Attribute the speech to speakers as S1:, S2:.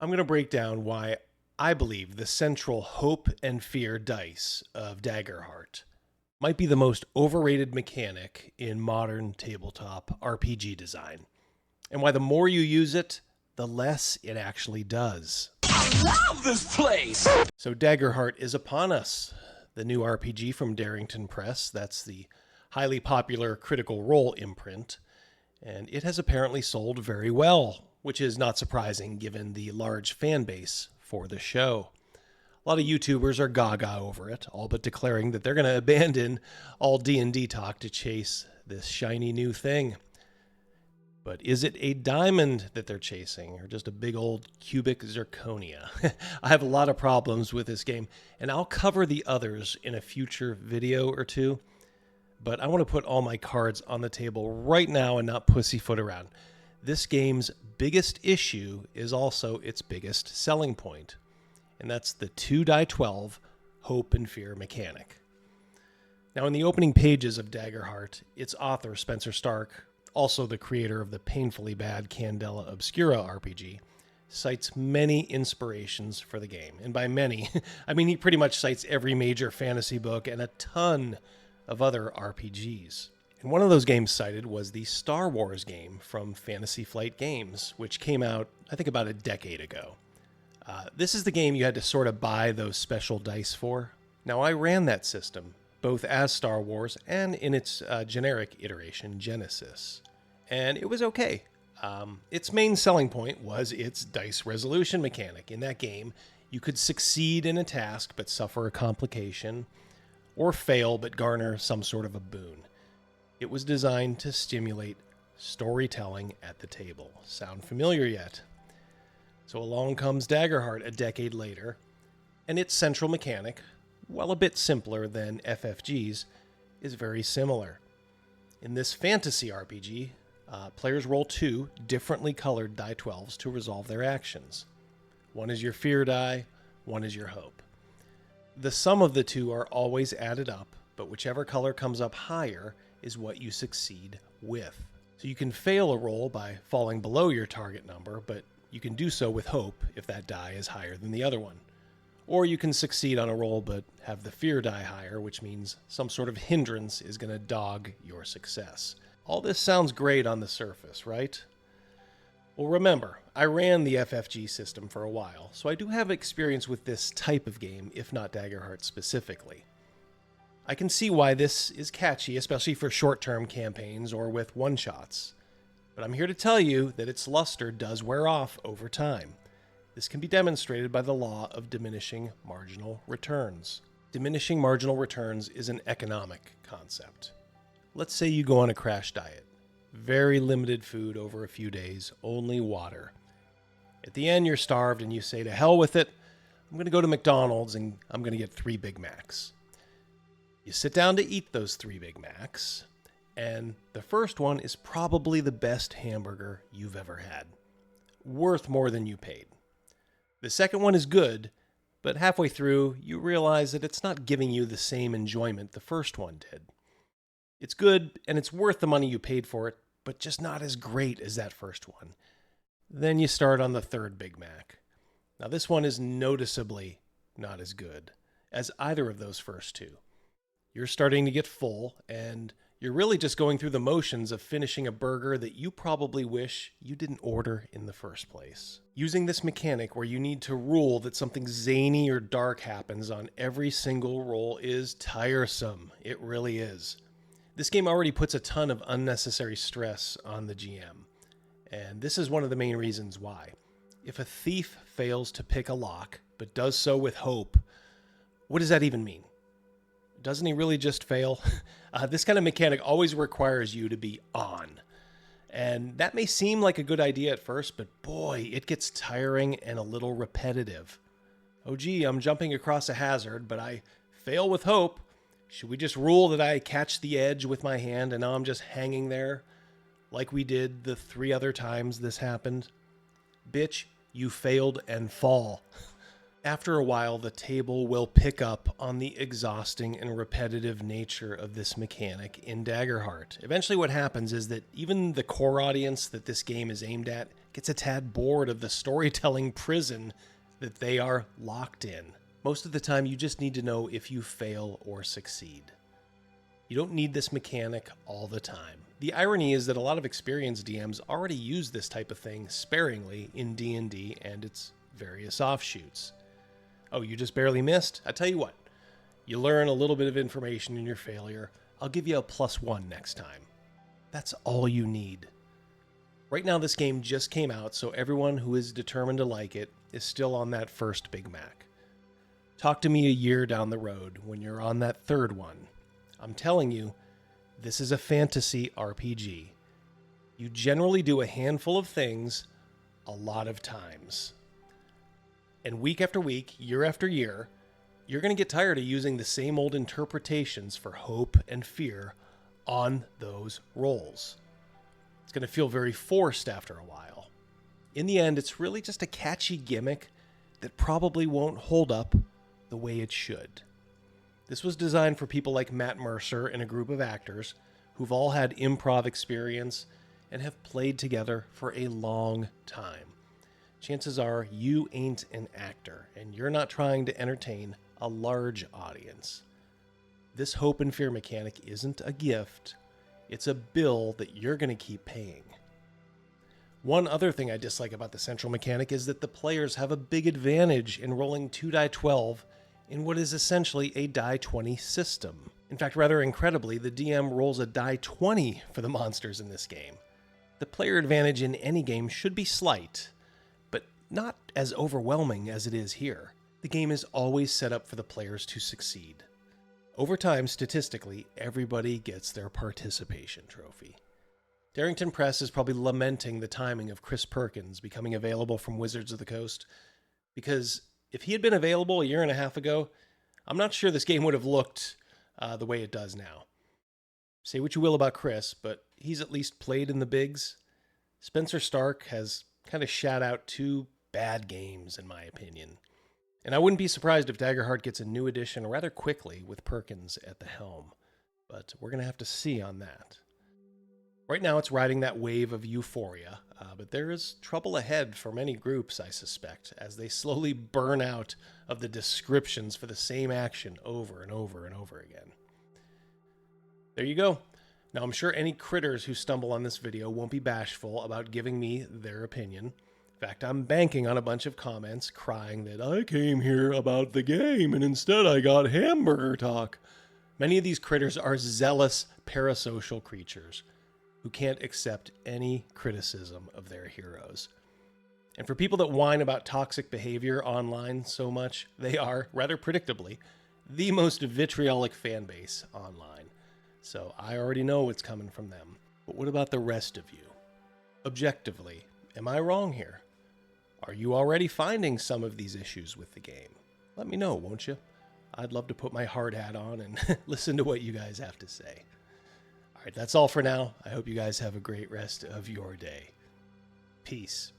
S1: I'm going to break down why I believe the central hope and fear dice of Daggerheart might be the most overrated mechanic in modern tabletop RPG design, and why the more you use it, the less it actually does.
S2: I love this place!
S1: So Daggerheart is upon us, the new RPG from Darrington Press. That's the highly popular Critical Role imprint, and it has apparently sold very well, which is not surprising given the large fan base for the show. A lot of YouTubers are gaga over it, all but declaring that they're going to abandon all D&D talk to chase this shiny new thing. But is it a diamond that they're chasing, or just a big old cubic zirconia? I have a lot of problems with this game, and I'll cover the others in a future video or two. But I want to put all my cards on the table right now and not pussyfoot around. This game's biggest issue is also its biggest selling point, and that's the 2d12 hope and fear mechanic. Now, in the opening pages of Daggerheart, its author, Spencer Stark, also the creator of the painfully bad Candela Obscura RPG, cites many inspirations for the game. And by many, I mean he pretty much cites every major fantasy book and a ton of other RPGs. And one of those games cited was the Star Wars game from Fantasy Flight Games, which came out, I think, about a decade ago. This is the game you had to sort of buy those special dice for. Now, I ran that system, both as Star Wars and in its generic iteration, Genesis. And it was okay. Its main selling point was its dice resolution mechanic. In that game, you could succeed in a task but suffer a complication, or fail but garner some sort of a boon. It was designed to stimulate storytelling at the table. Sound familiar yet? So along comes Daggerheart a decade later, and its central mechanic, while a bit simpler than FFG's, is very similar. In this fantasy RPG, players roll 2 differently colored die 12s to resolve their actions. One is your fear die, one is your hope. The sum of the two are always added up, but whichever color comes up higher is what you succeed with. So you can fail a roll by falling below your target number, but you can do so with hope if that die is higher than the other one. Or you can succeed on a roll but have the fear die higher, which means some sort of hindrance is going to dog your success. All this sounds great on the surface, right? Well, remember, I ran the FFG system for a while, so I do have experience with this type of game, if not Daggerheart specifically. I can see why this is catchy, especially for short-term campaigns or with one-shots. But I'm here to tell you that its luster does wear off over time. This can be demonstrated by the law of diminishing marginal returns. Diminishing marginal returns is an economic concept. Let's say you go on a crash diet. Very limited food over a few days, only water. At the end, you're starved and you say, to hell with it, I'm going to go to McDonald's and I'm going to get 3 Big Macs. You sit down to eat those 3 Big Macs, and the first one is probably the best hamburger you've ever had. Worth more than you paid. The second one is good, but halfway through, you realize that it's not giving you the same enjoyment the first one did. It's good, and it's worth the money you paid for it, but just not as great as that first one. Then you start on the 3rd Big Mac. Now this one is noticeably not as good as either of those first 2. You're starting to get full, and you're really just going through the motions of finishing a burger that you probably wish you didn't order in the first place. Using this mechanic where you need to rule that something zany or dark happens on every single roll is tiresome. It really is. This game already puts a ton of unnecessary stress on the GM, and this is one of the main reasons why. If a thief fails to pick a lock, but does so with hope, what does that even mean? Doesn't he really just fail? This kind of mechanic always requires you to be on. And that may seem like a good idea at first, but boy, it gets tiring and a little repetitive. Oh gee, I'm jumping across a hazard, but I fail with hope. Should we just rule that I catch the edge with my hand and now I'm just hanging there like we did the 3 other times this happened? Bitch, you failed and fall. After a while, the table will pick up on the exhausting and repetitive nature of this mechanic in Daggerheart. Eventually what happens is that even the core audience that this game is aimed at gets a tad bored of the storytelling prison that they are locked in. Most of the time, you just need to know if you fail or succeed. You don't need this mechanic all the time. The irony is that a lot of experienced DMs already use this type of thing sparingly in D&D and its various offshoots. Oh, you just barely missed? I tell you what, you learn a little bit of information in your failure. I'll give you a +1 next time. That's all you need. Right now, this game just came out, so everyone who is determined to like it is still on that first Big Mac. Talk to me a year down the road when you're on that third one. I'm telling you, this is a fantasy RPG. You generally do a handful of things a lot of times. And week after week, year after year, you're going to get tired of using the same old interpretations for hope and fear on those rolls. It's going to feel very forced after a while. In the end, it's really just a catchy gimmick that probably won't hold up the way it should. This was designed for people like Matt Mercer and a group of actors who've all had improv experience and have played together for a long time. Chances are you ain't an actor and you're not trying to entertain a large audience. This hope and fear mechanic isn't a gift, it's a bill that you're going to keep paying. One other thing I dislike about the central mechanic is that the players have a big advantage in rolling 2 die 12 in what is essentially a die 20 system. In fact, rather incredibly, the DM rolls a die 20 for the monsters in this game. The player advantage in any game should be slight, but not as overwhelming as it is here. The game is always set up for the players to succeed. Over time, statistically, everybody gets their participation trophy. Darrington Press is probably lamenting the timing of Chris Perkins becoming available from Wizards of the Coast, because if he had been available a year and a half ago, I'm not sure this game would have looked the way it does now. Say what you will about Chris, but he's at least played in the bigs. Spencer Stark has kind of shat out 2 bad games, in my opinion. And I wouldn't be surprised if Daggerheart gets a new edition rather quickly with Perkins at the helm. But we're going to have to see on that. Right now it's riding that wave of euphoria, but there is trouble ahead for many groups, I suspect, as they slowly burn out of the descriptions for the same action over and over and over again. There you go. Now I'm sure any critters who stumble on this video won't be bashful about giving me their opinion. In fact, I'm banking on a bunch of comments crying that I came here about the game and instead I got hamburger talk. Many of these critters are zealous parasocial creatures who can't accept any criticism of their heroes. And for people that whine about toxic behavior online so much, they are, rather predictably, the most vitriolic fan base online. So I already know what's coming from them. But what about the rest of you? Objectively, am I wrong here? Are you already finding some of these issues with the game? Let me know, won't you? I'd love to put my hard hat on and listen to what you guys have to say. All right, that's all for now. I hope you guys have a great rest of your day. Peace.